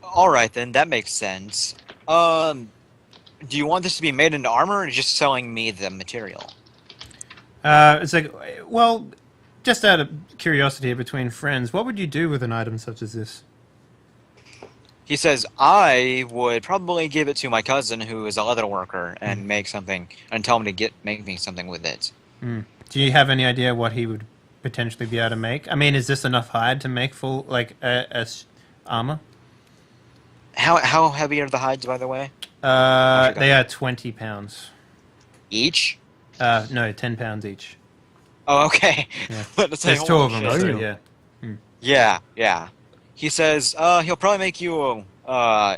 Alright then, that makes sense. Um, do you want this to be made into armor, or just selling me the material? It's like, well, just out of curiosity between friends, what would you do with an item such as this? He says, I would probably give it to my cousin who is a leather worker Hmm. and make something, and tell him to make me something with it. Hmm. Do you have any idea what he would potentially be able to make? I mean, is this enough hide to make full, like, armor? How heavy are the hides, by the way? I They forgot. are 20 pounds. Each? No, 10 pounds each. Oh, okay. Yeah. Let's say, There's two holy of them, so shit. Damn. yeah. Hmm. Yeah, yeah. He says, he'll probably make you,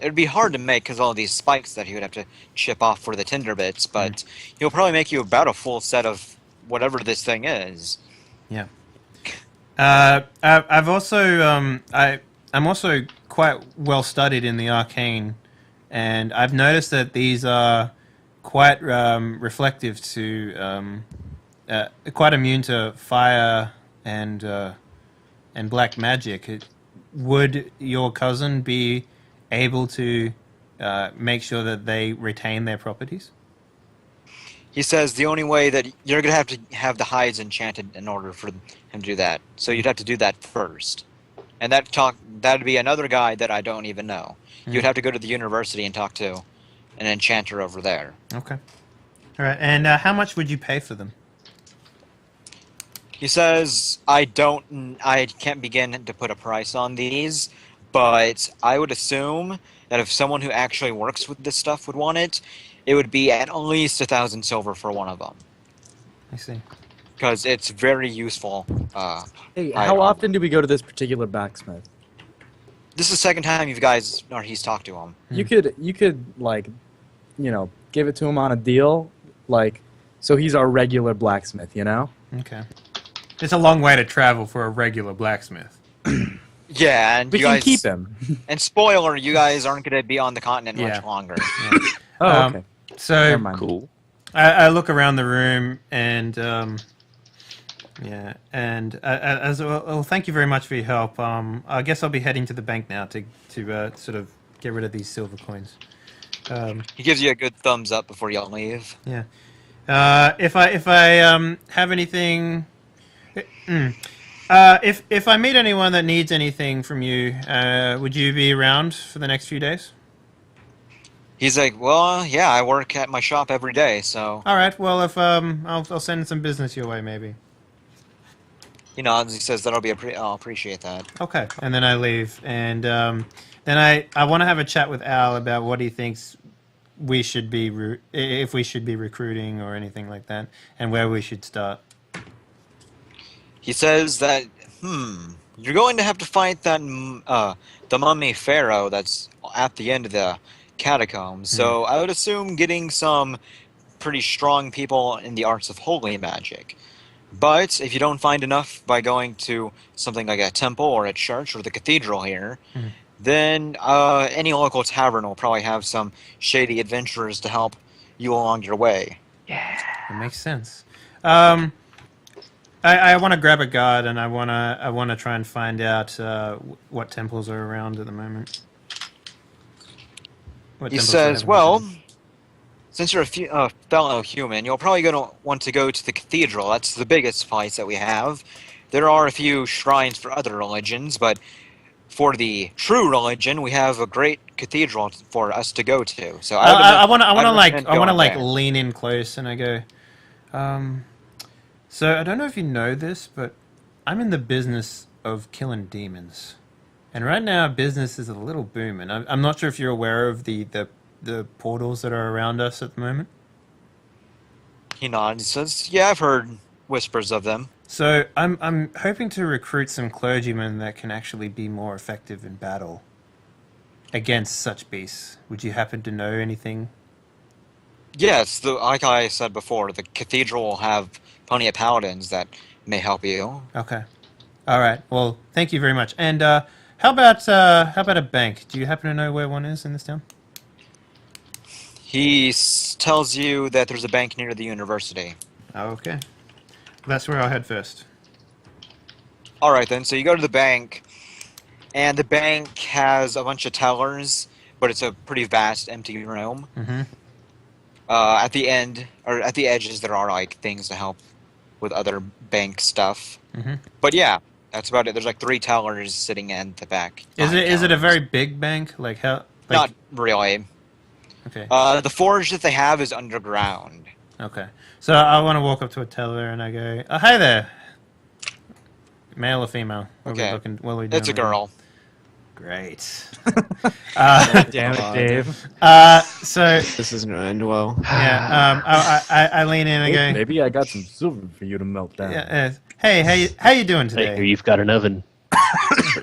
it'd be hard to make because all these spikes that he would have to chip off for the tinder bits, Hmm. but he'll probably make you about a full set of whatever this thing is. Yeah. I've also I'm also quite well studied in the arcane, and I've noticed that these are quite reflective to quite immune to fire and black magic. Would your cousin be able to make sure that they retain their properties? He says the only way that you're gonna have to have the hides enchanted in order for him to do that. So you'd have to do that first. And that'd be another guy that I don't even know. You'd Mm. have to go to the university and talk to an enchanter over there. Okay. All right. And how much would you pay for them? He says, I can't begin to put a price on these, but I would assume that if someone who actually works with this stuff would want it, it would be at least 1,000 silver for one of them. I see. Because it's very useful. Hey, Hide how armor. often do we go to this particular blacksmith? This is the second time you guys, or he's talked to him. You could like, give it to him on a deal, like, so he's our regular blacksmith, you know? Okay. It's a long way to travel for a regular blacksmith. Yeah, and We you can guys, keep him. and spoiler, you guys aren't going to be on the continent Yeah. much longer. Yeah. Oh, Um, okay. So Never mind. Cool. I look around the room and yeah, and as well, thank you very much for your help. I guess I'll be heading to the bank now to sort of get rid of these silver coins. He gives you a good thumbs up before you leave. Yeah. If I have anything, if I meet anyone that needs anything from you, would you be around for the next few days? He's like, well, yeah, I work at my shop every day, so All right. Well, if I'll send some business your way, maybe. he nods. He says that'll be I'll appreciate that. Okay. And then I leave, and then I want to have a chat with Al about what he thinks we should be if we should be recruiting or anything like that, and where we should start. He says that, you're going to have to fight that the mummy pharaoh that's at the end of the catacombs. So I would assume getting some pretty strong people in the arts of holy magic. But if you don't find enough by going to something like a temple or a church or the cathedral here, Mhm. then any local tavern will probably have some shady adventurers to help you along your way. It makes sense. I want to grab a guard, and I wanna try and find out what temples are around at the moment. What He temples do they have says, in the well, city? since you're a fellow human, you're probably going to want to go to the cathedral. That's the biggest place that we have. There are a few shrines for other religions, but for the true religion, we have a great cathedral for us to go to. So I want to I'd like recommend I want to going like there. lean in close, and I go. So I don't know if you know this, but I'm in the business of killing demons, and right now business is a little booming. I'm not sure if you're aware of the portals that are around us at the moment. He nods. He says, yeah, I've heard whispers of them. So I'm hoping to recruit some clergymen that can actually be more effective in battle against such beasts. Would you happen to know anything? Yes, like I said before, the cathedral will have plenty of paladins that may help you. Okay. All right. Well, thank you very much. And how about a bank? Do you happen to know where one is in this town? He tells you that there's a bank near the university. Okay. That's where I'll head first. All right then. So you go to the bank, and the bank has a bunch of tellers, but it's a pretty vast, empty room. Mm-hmm. At the end or at the edges, there are like things to help with other bank stuff. Mm-hmm. But yeah, that's about it. There's like 3 tellers sitting at the back. Is it 5 a tellers. very big bank? Like how? Like, Not really. okay. The forge that they have is underground. Okay. So I want to walk up to a teller and I go, "Oh, hi there. Male or female? What are we Okay. looking? What are we doing? It's a right now?" girl. Great. Damn it, Dave. So This isn't gonna end well. yeah, I lean in and I go, Maybe I got some silver for you to melt down. yeah, hey, how you doing Hey, here today? you've got an oven.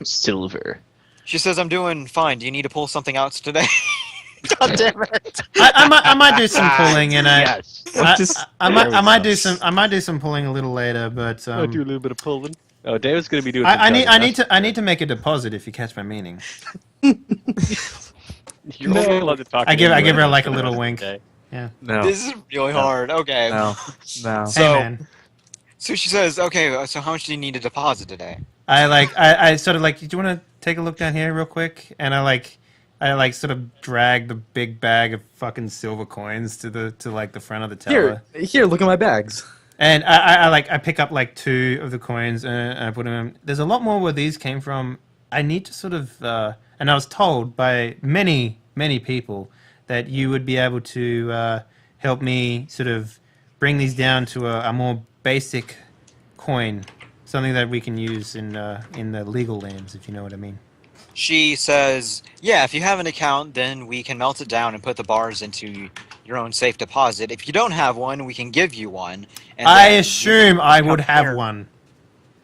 Silver. She says, "I'm doing fine. Do you need to pull something out today?" God damn it! I might do some pulling and Yes. I might do some pulling a little later, but I'll do a little bit of pulling. Oh, David's gonna be doing. I need to make a deposit if you catch my meaning. You're only allowed to talk. I give anyway. her like a little wink. Okay. Yeah. No. This is really hard. Okay. No. No. So- Hey man. So she says, "Okay, so how much do you need to deposit today?" I sort of like, do you want to take a look down here real quick? And I sort of drag the big bag of fucking silver coins to the front of the teller. Here, look at my bags. And I pick up like 2 of the coins and I put them in. There's a lot more where these came from. I need to sort of, and I was told by many people that you would be able to help me sort of bring these down to a more basic coin, something that we can use in the legal lands, if you know what I mean. She says, "Yeah, if you have an account, then we can melt it down and put the bars into your own safe deposit. If you don't have one, we can give you one." And I then assume I would have compare- one.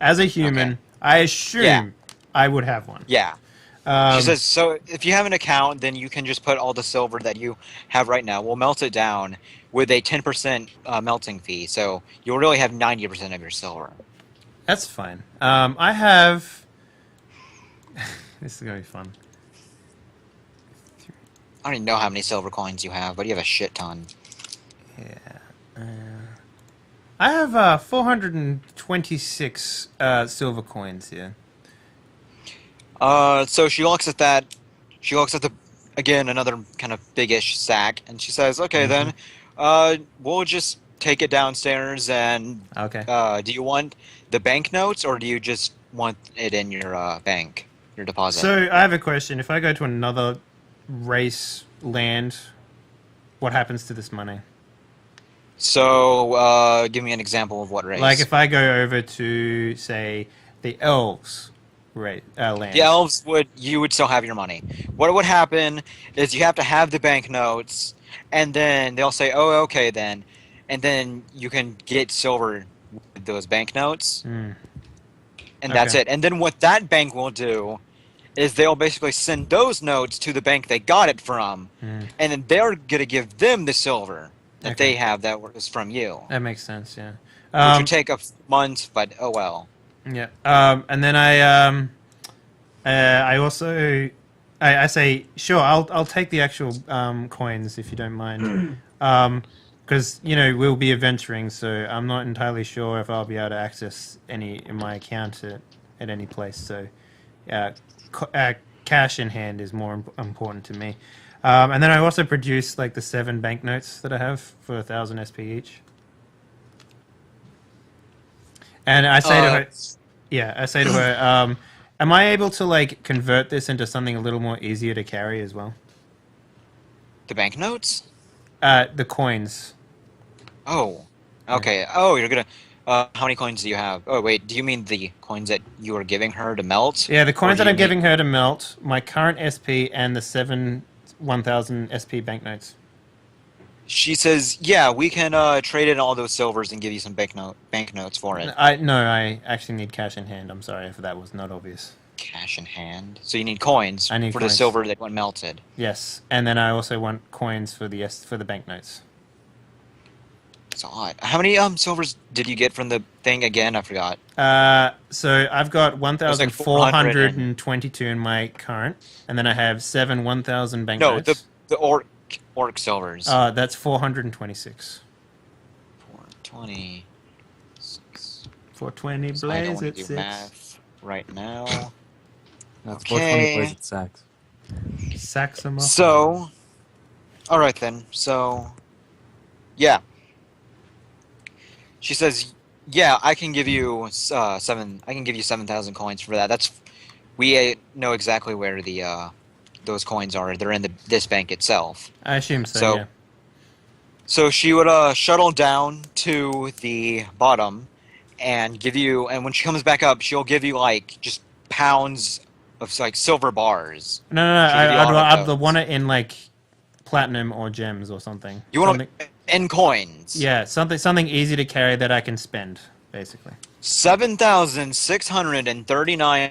As a human, Okay. I assume Yeah. I would have one. Yeah. She says, "So if you have an account, then you can just put all the silver that you have right now. We'll melt it down with a 10% melting fee. So you'll really have 90% of your silver." That's fine. I have. This is gonna be fun. I don't even know how many silver coins you have, but you have a shit ton. Yeah. I have 426 silver coins here. So she looks at that. She looks at again, another kind of big-ish sack, and she says, "Okay, then, we'll just take it downstairs and Okay. do you want the banknotes or do you just want it in your bank, your deposit?" So I have a question. If I go to another race land, what happens to this money? So, give me an example of what race. Like if I go over to, say, the elves land. The elves you would still have your money. What would happen is you have to have the banknotes, and then they'll say, "Oh, okay then," and then you can get silver with those banknotes, Mm. and that's Okay. it. And then what that bank will do is they'll basically send those notes to the bank they got it from, Mm. and then they're gonna give them the silver that Okay. they have that was from you, That makes sense. Yeah. which would take a month, but oh well. Yeah. And then I also I say sure I'll take the actual coins if you don't mind, because we'll be adventuring, so I'm not entirely sure if I'll be able to access any in my account at any place. So, cash in hand is more important to me. And then I also produce like the 7 banknotes that I have for 1,000 SP each. And I say to her, am I able to like convert this into something a little more easier to carry as well? The banknotes? The coins. Oh, okay. Oh, you're gonna. How many coins do you have? Oh, wait. Do you mean the coins that you are giving her to melt? Yeah, the coins Or that do I'm you giving her to melt, my current SP, and the 7 1,000 SP banknotes. She says, "Yeah, we can trade in all those silvers and give you some banknotes for it. No, I actually need cash in hand. I'm sorry if that was not obvious. Cash in hand. So you need coins I need for coins. the silver that went melted. Yes, and then I also want coins for the banknotes. It's odd. How many silvers did you get from the thing again? I forgot. So I've got like 1,422 in my current, and then I have 7 1,000 No, banknotes. the orc silvers. That's 426. 420. 420 So I don't blaze want at to do 6. math right now. That's 420 Okay. plays at Saks. Saxophone. So, all right then. So, yeah. She says, "Yeah, I can give you seven. I can give you 7,000 coins for that. We know exactly where the those coins are. They're in this bank itself." I assume so. So- Yeah. So she would shuttle down to the bottom and give you. And when she comes back up, she'll give you like just pounds of like silver bars. No. She'll give you all of I'd those. want it in like platinum or gems or something. You want something, in coins. yeah, something easy to carry that I can spend, basically. 7,639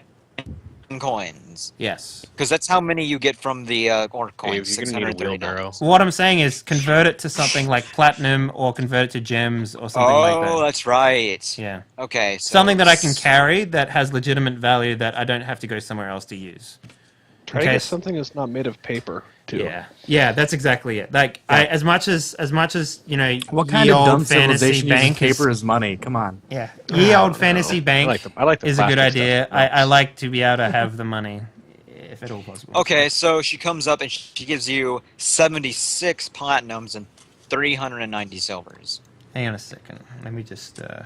coins. Yes. Because that's how many you get from the ore Dave, coins. you're gonna need a 639. wheelbarrow. What I'm saying is convert it to something like platinum or convert it to gems or something like Oh, that. that's right. Yeah. Okay. So Something that I can carry that has legitimate value that I don't have to go somewhere else to use. Try to Okay. get something that's not made of paper, too. Yeah, that's exactly it. Like, as much as you know, What kind ye of old dumb fantasy civilization uses bank paper is, as money? Come on. yeah, ye old know. fantasy bank I like the is a good plastic idea. stuff. I like to be able to have the money, if at all possible. Okay, so she comes up and she gives you 76 platinums and 390 silvers. Hang on a second. Let me just. All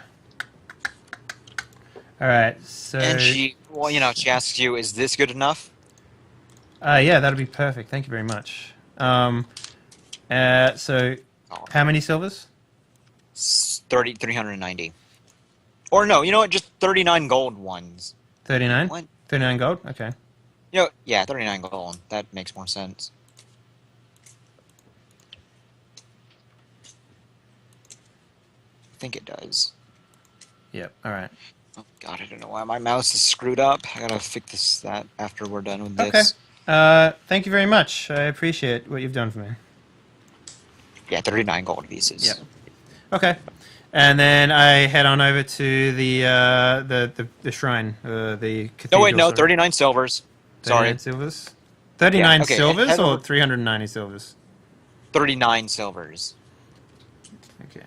right. So. And she, well, she asks you, "Is this good enough?" Yeah, that'll be perfect. Thank you very much. So, how many silvers? 390. Or no, you know what? Just 39 gold ones. 39? What? 39 gold? Okay. Yeah, 39 gold. That makes more sense. I think it does. Yep. All right. Oh god, I don't know why my mouse is screwed up. I gotta fix that after we're done with Okay. this. Thank you very much. I appreciate what you've done for me. Yeah, 39 gold pieces. Yep. Okay. And then I head on over to the shrine, the cathedral. No, wait, no, sorry. 39 silvers. 39 Sorry, silvers? 39 Yeah, okay, silvers head or over- 390 silvers? 39 silvers. Okay.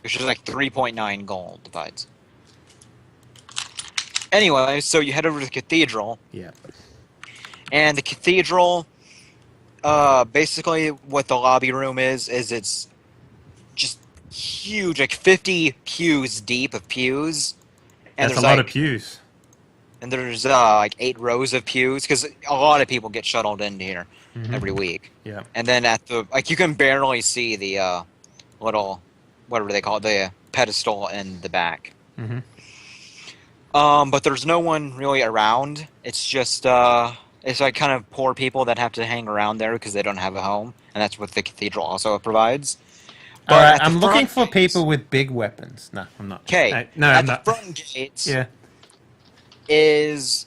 Which is like 3.9 gold divides. Anyway, so you head over to the cathedral, Yeah. and the cathedral, basically what the lobby room is it's just huge, like 50 pews deep of pews. And That's a there's lot like, of pews. And there's like 8 rows of pews, because a lot of people get shuttled into here Mhm. every week. Yeah. And then at the, like, you can barely see the little, whatever they call it, the pedestal in the back. Mm-hmm. But there's no one really around. It's just, it's like kind of poor people that have to hang around there because they don't have a home, and that's what the cathedral also provides. All right, at the I'm looking front for gates- people with big weapons. No, I'm not. Okay, No, at I'm the not. front gates Yeah. is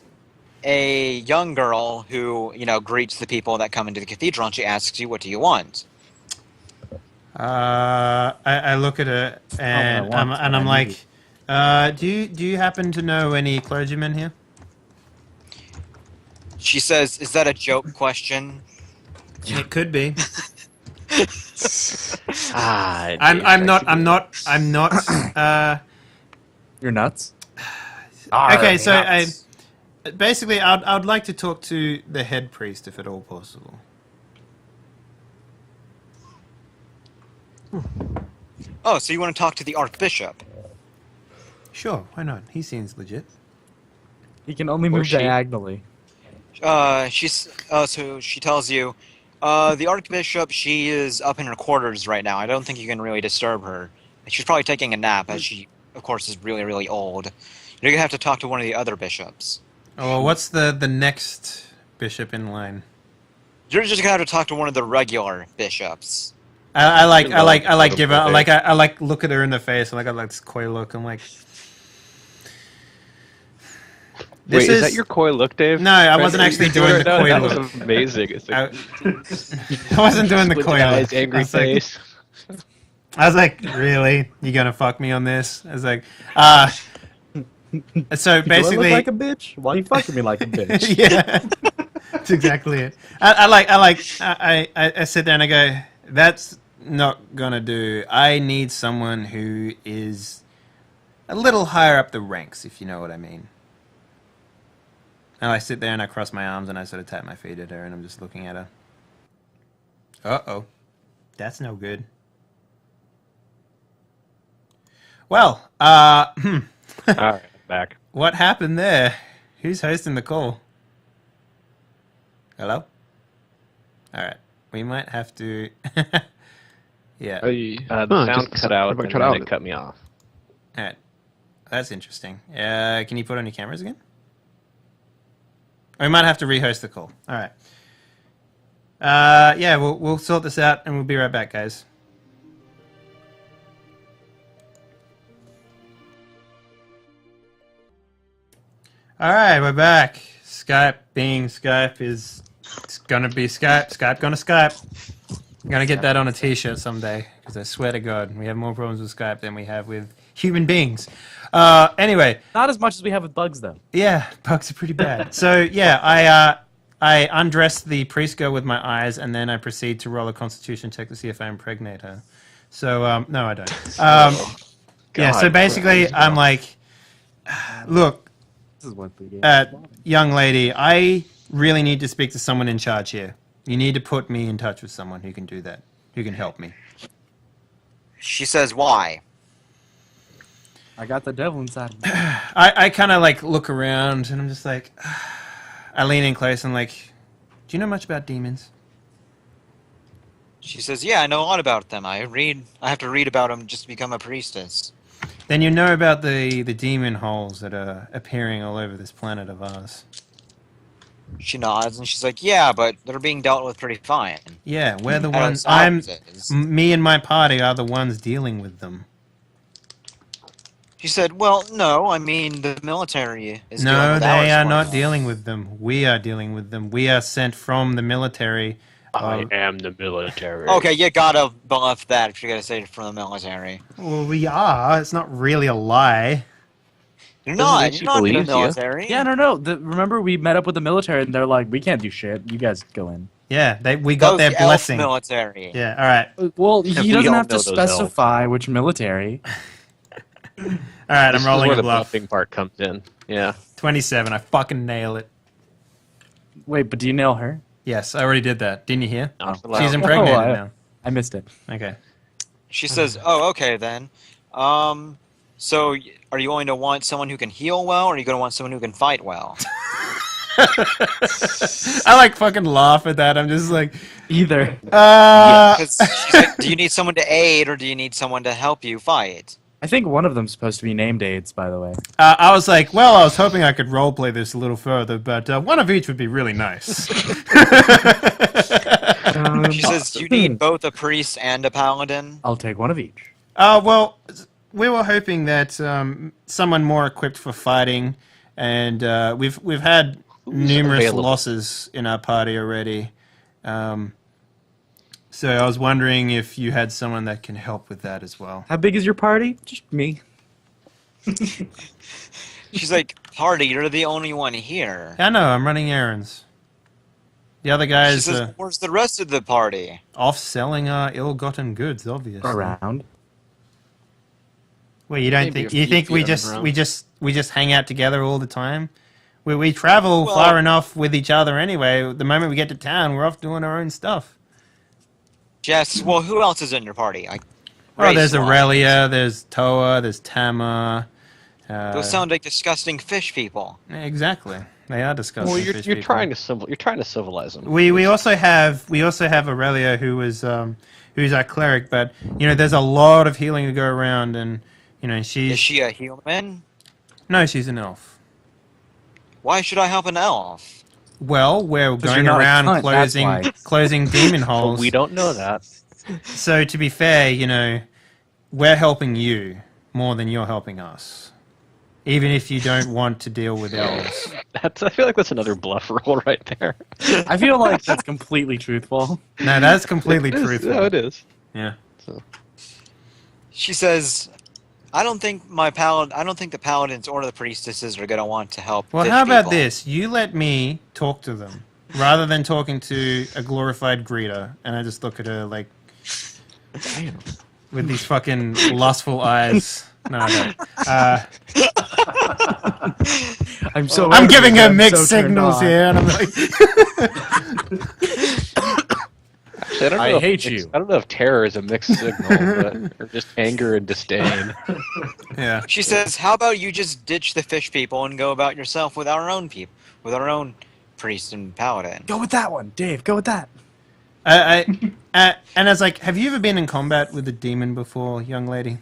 a young girl who, greets the people that come into the cathedral, and she asks you, "What do you want?" I look at her and want, I'm I like, need do you happen to know any clergymen here? She says, "Is that a joke question?" It could be. I'm not. You're nuts. Okay, so basically, I'd like to talk to the head priest if at all possible. Oh, so you want to talk to the archbishop? Sure, why not? He seems legit. He can only Or move she. diagonally. So she tells you, the archbishop, she is up in her quarters right now. I don't think you can really disturb her. She's probably taking a nap, as she, of course, is really, really old. You're gonna have to talk to one of the other bishops. Oh, well, what's the next bishop in line? You're just gonna have to talk to one of the regular bishops. I like Little give her birthday. I like look at her in the face and I got like this coy look. I'm like, Wait, is that your coy look, Dave? No, I wasn't actually doing the coy That look. was amazing. It's I, like, I wasn't doing the squinted coy eyes, look. angry I was like- face. I was like, really? You gonna fuck me on this? I was like, so Do I basically, look like a bitch? Why you fucking me like a bitch? yeah, that's exactly it. I sit there and I go, that's not gonna do. I need someone who is a little higher up the ranks, if you know what I mean. And I sit there and I cross my arms and I sort of tap my feet at her and I'm just looking at her. Uh-oh. That's no good. Well, All right, back. what happened there? Who's hosting the call? Hello? Alright. We might have to... yeah. The sound cut out and then it cut me off. Alright. That's interesting. Can you put on your cameras again? We might have to rehost the call. Alright. Yeah, we'll sort this out and we'll be right back, guys. Alright, we're back. Skype being Skype is gonna be Skype. Skype gonna Skype. I'm gonna get that on a t-shirt someday, because I swear to God, we have more problems with Skype than we have with human beings. Anyway. Not as much as we have with bugs, though. Yeah, bugs are pretty bad. So, yeah, I undress the priest girl with my eyes, and then I proceed to roll a constitution check to see if I impregnate her. So, no, I don't. Yeah, so basically, I'm like, look, young lady, I really need to speak to someone in charge here. You need to put me in touch with someone who can do that, who can help me. She says, why? I got the devil inside of me. I kind of like look around and I'm just like, I lean in close and like, do you know much about demons? She says, yeah, I know a lot about them. I have to read about them just to become a priestess. Then you know about the demon holes that are appearing all over this planet of ours. She nods and she's like, yeah, but they're being dealt with pretty fine. Yeah, we're the As ones, opposites. me and my party are the ones dealing with them. She said, well, no, I mean, the military is dealing No, with they ours are not now. dealing with them. We are dealing with them. We are sent from the military. I am the military. Okay, you gotta bluff that if you're gonna say it from the military. Well, we are. It's not really a lie. You're Doesn't not. mean You're she not in the believes you. military. Yeah, no. Remember, we met up with the military, and they're like, we can't do shit. You guys go in. Yeah, we That got was their the elf blessing. military. Yeah, all right. Well, we he doesn't all have to know those elves. specify which military. All right, This I'm rolling is where a the bluff. bluffing part comes in. Yeah. 27. I fucking nail it. Wait, but do you nail her? Yes, I already did that. Didn't you hear? Not She's allowed. impregnated Oh, now. I missed it. Okay. She says, oh, okay then. So are you going to want someone who can heal well, or are you going to want someone who can fight well? I like fucking laugh at that. I'm just like, Either. Because she's like, do you need someone to aid, or do you need someone to help you fight? I think one of them's supposed to be named AIDS, by the way. I was like, well, I was hoping I could roleplay this a little further, but one of each would be really nice. She says, do you need both a priest and a paladin? I'll take one of each. Well, we were hoping that someone more equipped for fighting, and we've had numerous available? losses in our party already. So I was wondering if you had someone that can help with that as well. How big is your party? Just me. She's like, party, you're the only one here. I know, I'm running errands. The other She guys says, are where's the rest of the party? off selling our ill-gotten goods, obviously. Around. Well, you don't Maybe think a you few think we feet just underground. we just hang out together all the time? We travel Well- far enough with each other anyway. The moment we get to town, we're off doing our own stuff. Jess, well, who else is in your party? Oh, there's race-wise. Aurelia, there's Toa, there's Tama. Those sound like disgusting fish people. Exactly. They are disgusting. Well, fish you're people. trying to civilize them. We also have Aurelia who's our cleric, but you know there's a lot of healing to go around, and you know Is she's she a human? no, she's an elf. Why should I help an elf? Well, we're 'Cause going you're not a around cunt, that's why. closing demon But holes. we don't know that. So to be fair, you know, we're helping you more than you're helping us. Even if you don't want to deal with elves. I feel like that's another bluff roll right there. I feel like that's completely truthful. No, that's completely It is. truthful. No, it is. Yeah. She says, I don't think the paladins or the priestesses are gonna want to help. Well, fish how about people. this? You let me talk to them rather than talking to a glorified greeter, and I just look at her like Damn. with these fucking lustful eyes. No, I don't. I'm so. I'm angry, giving but her I'm mixed so turned signals on. here, and I'm like, Actually, I if hate mixed- you. I don't know if terror is a mixed signal, or just anger and disdain. yeah. She says, "How about you just ditch the fish people and go about yourself with our own people, with our own priest and paladin?" Go with that one, Dave. Go with that. And I was like, have you ever been in combat with a demon before, young lady?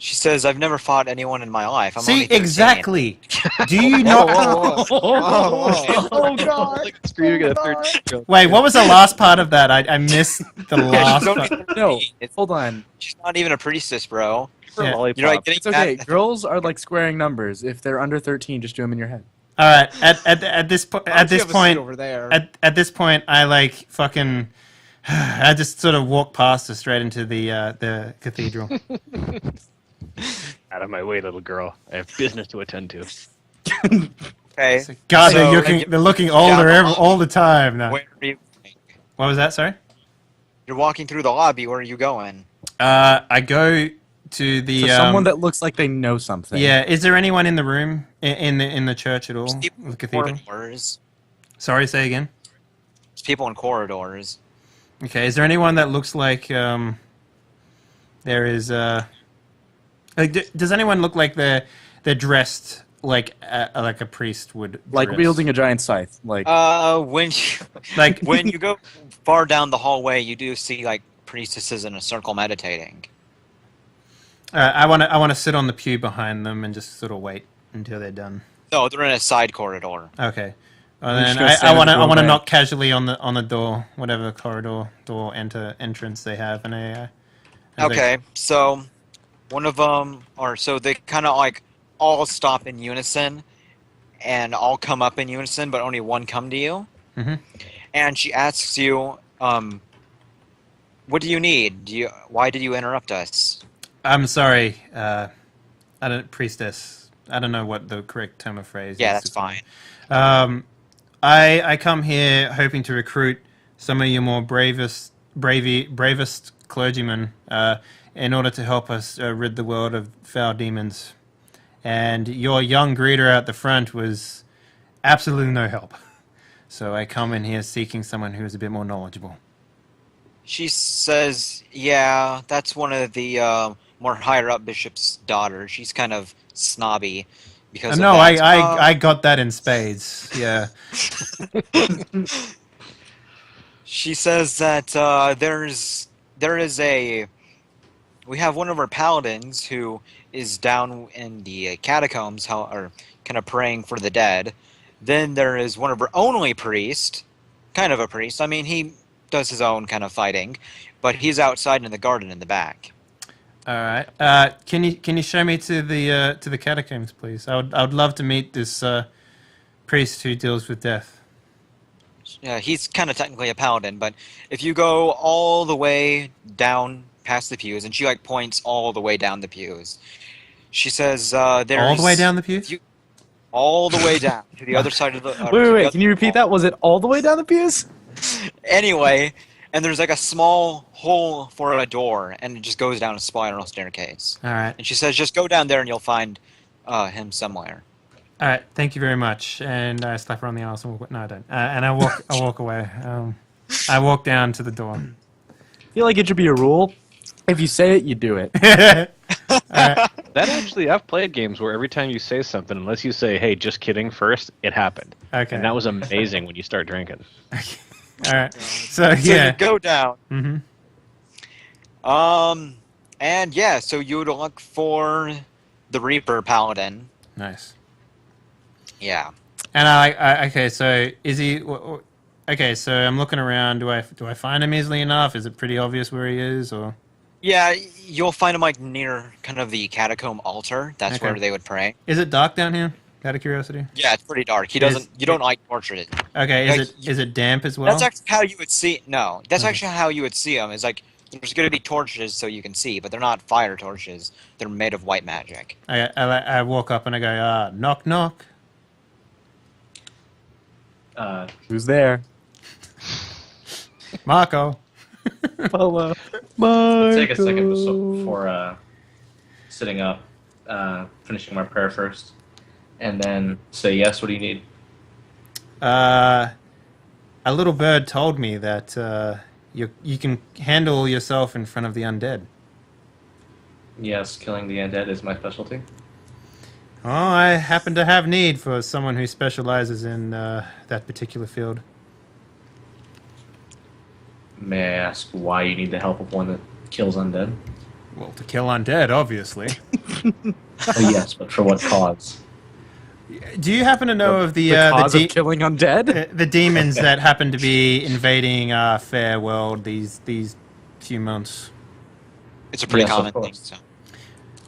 She says, "I've never fought anyone in my life. I'm See, only 13." exactly. Do you not? Oh God! Like screaming at a God. 13-year-old. Wait, what was the last part of that? I missed the Yeah, last she's, only part. 13. No, It's, hold on. she's not even a priestess, bro. Yeah. Lollipop. You're like getting It's okay. that- Girls are like squaring numbers. If they're under 13, just do them in your head. All right. At this point, Why don't you have a seat over there? at this point, I like fucking. I just sort of walk past her straight into the cathedral. Out of my way, little girl. I have business to attend to. Okay. God, So- they're looking older all the time now. Where are you going? What was that? Sorry. You're walking through the lobby. Where are you going? I go to the So someone that looks like they know something. Yeah, is there anyone in the room in the church at all? There's people The in cathedral. corridors. Sorry, say again. There's people in corridors. Okay, is there anyone that looks like there is like does anyone look like they're dressed like a priest would Like dress? wielding a giant scythe. Like When you, Like- when you go far down the hallway, you do see like priestesses in a circle meditating. I want to sit on the pew behind them and just sort of wait until they're done. No, they're in a side corridor. Okay. Well, I'm just then gonna I stand want to in the I want to doorway. knock casually on the door, whatever corridor door entrance they have, and as they- Okay, so one of them, or so they kind of like all stop in unison, and all come up in unison, but only one come to you. Mhm. And she asks you, "What do you need? Why did you interrupt us?" I'm sorry, priestess. I don't know what the correct term of phrase is. Yeah, that's fine. I come here hoping to recruit some of your more bravest clergymen in order to help us rid the world of foul demons. And your young greeter at the front was absolutely no help. So I come in here seeking someone who is a bit more knowledgeable. She says, "Yeah, that's one of the more higher up bishop's daughters. She's kind of snobby because of No, that." I got that in spades. Yeah. She says that we have one of our paladins who is down in the catacombs, or kind of praying for the dead. Then there is one of our only priest, kind of a priest. I mean, he does his own kind of fighting, but he's outside in the garden in the back. All right. Can you show me to the catacombs, please? I would love to meet this priest who deals with death. Yeah, he's kind of technically a paladin, but if you go all the way down past the pews, and she like points all the way down the pews, she says, "There's All the way down the pews? all the way down to the other side of the." wait. Can you repeat that? Was it all the way down the pews? Anyway, and there's like a small hole for a door, and it just goes down a spiral staircase. All right. And she says, "Just go down there, and you'll find him somewhere." All right. Thank you very much. And I slap her on the arse and walk. No, I don't. And I walk away. I walk down to the door. I feel like it should be a rule. If you say it, you do it. That actually, I've played games where every time you say something, unless you say, "Hey, just kidding," first, it happened. Okay. And that was amazing when you start drinking. All right. So So yeah. you go down. Mm-hmm. And yeah, so you would look for the Reaper Paladin. Nice. Yeah. And I okay. So is he? Okay. So I'm looking around. Do I find him easily enough? Is it pretty obvious where he is, or? Yeah, you'll find him like near kind of the catacomb altar. That's Okay. where they would pray. Is it dark down here? Out of curiosity. Yeah, it's pretty dark. He Is- doesn't. You don't like torture it. Okay. Like, Is it damp as well? That's actually how you would see. No, that's Okay. actually how you would see them. Is like there's going to be torches so you can see, but they're not fire torches. They're made of white magic. I walk up and I go, knock knock. Who's there? Marco. Hello. Take a second before sitting up. finishing my prayer first, and then say yes. What do you need? A little bird told me that you can handle yourself in front of the undead. Yes, killing the undead is my specialty. Oh, I happen to have need for someone who specializes in that particular field. May I ask why you need the help of one that kills undead? Well, to kill undead, obviously. Oh, yes, but for what cause? Do you happen to know of the cause of killing undead? the demons that happen to be invading our fair world these few months? It's a pretty Yes, of common thing. course. So.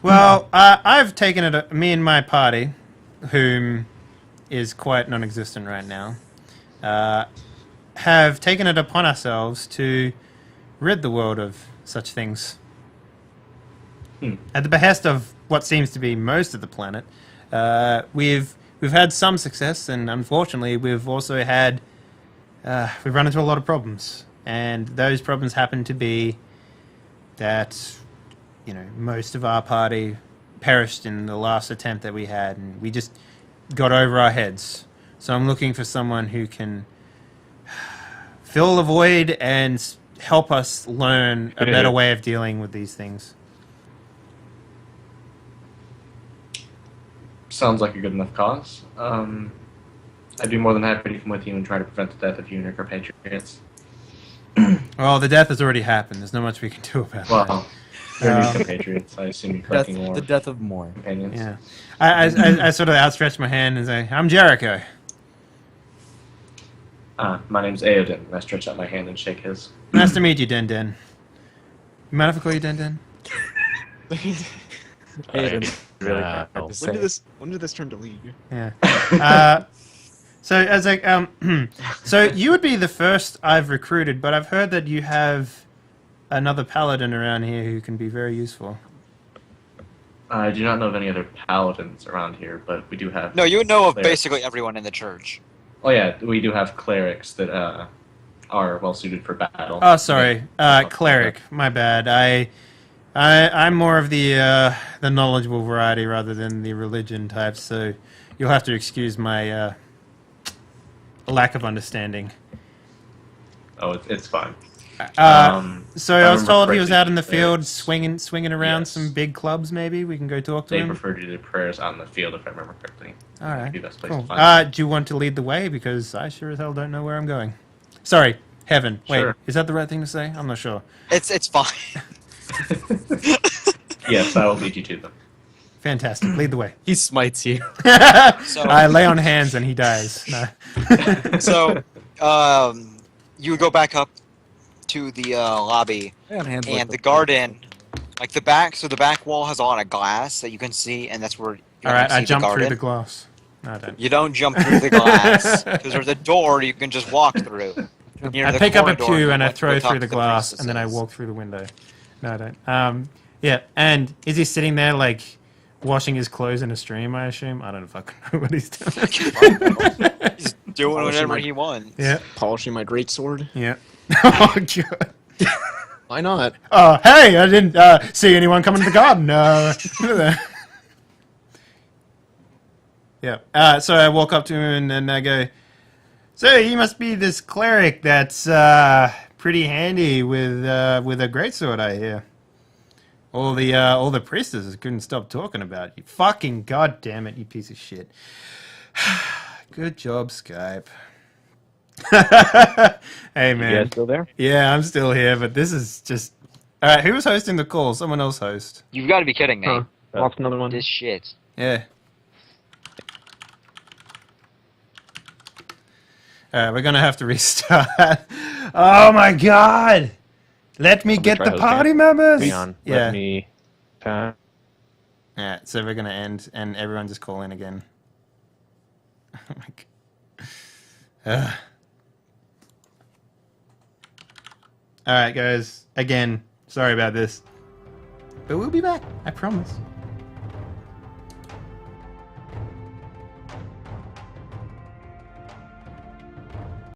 Well, I've taken it. Me and my party, whom is quite non-existent right now, have taken it upon ourselves to rid the world of such things. At the behest of what seems to be most of the planet, we've had some success, and unfortunately, we've also had we've run into a lot of problems, and those problems happen to be that most of our party perished in the last attempt that we had, and we just got over our heads. So I'm looking for someone who can fill the void and help us learn a better way of dealing with these things. Sounds like a good enough cause. I'd be more than happy to come with you and try to prevent the death of you and your compatriots. Well, the death has already happened. There's not much we can do about that. Well, your new compatriots. I assume you're collecting more The death of more. companions. Yeah. I sort of outstretch my hand and say, I'm Jericho. My name's Aodin, and I stretch out my hand and shake his. Nice to meet you, Den Den. You mind if I call you Den Den? Aiden, really hard to When say. did this turn to league? Yeah. So as a so you would be the first I've recruited, but I've heard that you have another paladin around here who can be very useful. I do not know of any other paladins around here, but we do have. No, you know of clerics. basically everyone in the church. Oh yeah, we do have clerics that are well suited for battle. Oh, sorry, cleric. My bad. I'm more of the knowledgeable variety rather than the religion type. So you'll have to excuse my lack of understanding. Oh, it's fine. So I was remember told he was correctly, out in the they- field swinging around Yes. some big clubs. Maybe we can go talk to They him. prefer to do prayers on the field, if I remember correctly. All right. Maybe that's the place Cool. to find Do you want to lead the way? Because I sure as hell don't know where I'm going. Sorry, heaven. Wait, Sure. is that the right thing to say? I'm not sure. It's fine. Yes, I will lead you to them. Fantastic. Lead the way. He smites you. So- I lay on hands and he dies. No. So, you would go back up to the lobby, and the garden, like the back. So the back wall has a lot of glass that you can see, and that's where. You All right, can I see jump the through garden. the glass. No, I don't. You don't jump through the glass because there's a door you can just walk through. Near I the pick up a corridor, pew you and I went to throw go talk through the to the glass and then I priestesses. walk through the window. No, I don't. Yeah, and is he sitting there like washing his clothes in a stream? I assume. I don't fucking know what he's doing. He's doing Polishing whatever my- he wants. Yeah, Polishing my greatsword? yeah. Oh god. Why not? Oh, hey! I didn't see anyone come into the garden. Yeah. So I walk up to him and I go, "So you must be this cleric that's pretty handy with a greatsword, I hear." All the priestesses couldn't stop talking about you. Fucking goddamn it, you piece of shit. Good job, Skype. Hey You man. guys still there? Yeah, I'm still here, but this is just. All right, who was hosting the call? Someone else host. You've got to be kidding me. Huh. Lost another one. This shit. Yeah. All right, we're gonna have to restart. Oh my god! Let me get try the hosting. party members. Hang on. Yeah. Let me. All right, so we're gonna end, and everyone just call in again. Oh my god. All right, guys. Again, sorry about this, but we'll be back. I promise.